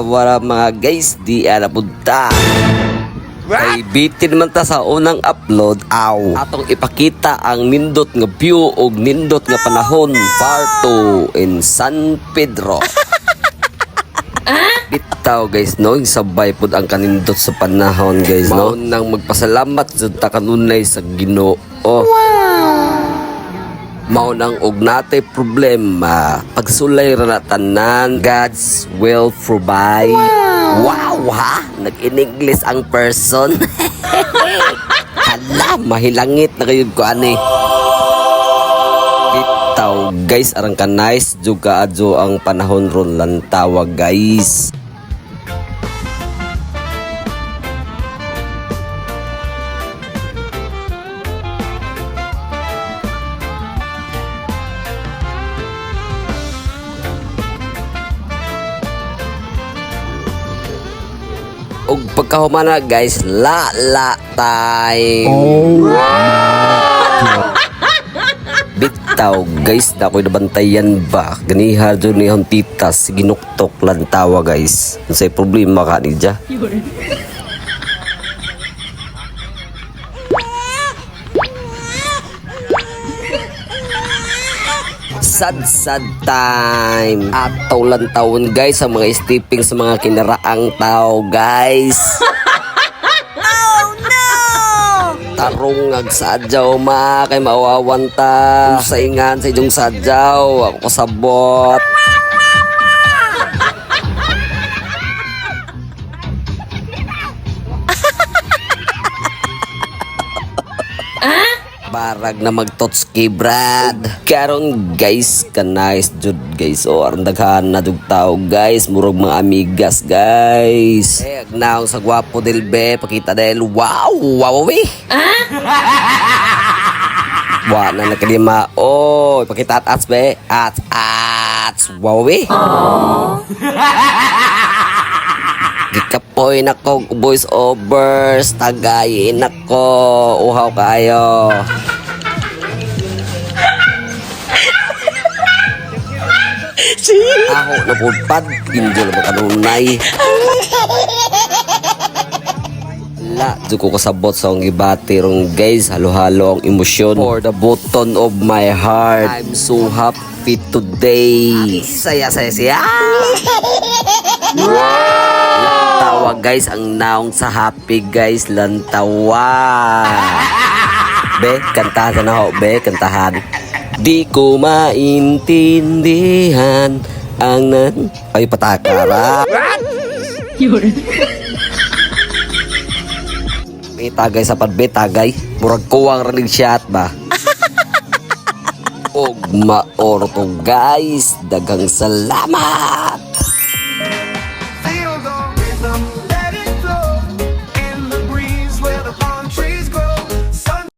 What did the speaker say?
wara mga guys, di ana punta. Kay bitin man ta sa unang upload, atong ipakita ang nindot nga view og nindot nga panahon part 2 in San Pedro. Bitaw guys, no, sabay pud ang kanindot sa panahon guys, no. Nang magpasalamat jud ta kanunay sa Ginoo. Mao nang og natay problema, pagsulay ra na tanan, God's will provide. Wow ha, nag-in-English ang person. Hala, mahilangit na kayo ko ani. Bitaw guys, arang ka nice juga adjo ang panahon ron lantawa guys. Og pagkahumana guys, la time. Bitaw guys, na ako'y nabantayan ba? Ganiha dyan ni ang titas, ginuktok lantawa guys. Unsay problema ka ni dya? Sad time. Ataw lang taon guys ang mga stepping sa mga kinaraang tao guys. Oh no! Tarong ag sadyaw ma kay mawawan ta. Saingan sa inyong sadyaw, ako kasabot. Barag na magtotski brad. Karon guys, kanais jud guys. O aron daghan na dug tao guys, murag mga amigas guys. Agnaw sa gwapo del be, pakita del. Wow we. Wa na nakalima. Oy, pakita at be. At wow we. Gikapoy na ko voice overs, tagayin na ko, uhaw kayo. Ako na pulpad, hindi na makanunay. La, di ko kasabot sa ang ibati rong guys, halo-halo ang emosyon. For the bottom of my heart, I'm so happy today. Saya. Lantawa guys, ang naong sa happy guys, lantawa. Be, kantahan na ho, be, kantahan. Di ko maintindihan ang ay patakara. May tagay sa padbe, tagay. Murag kuwang ranig shot ba? Og maorto guys, dagang salamat.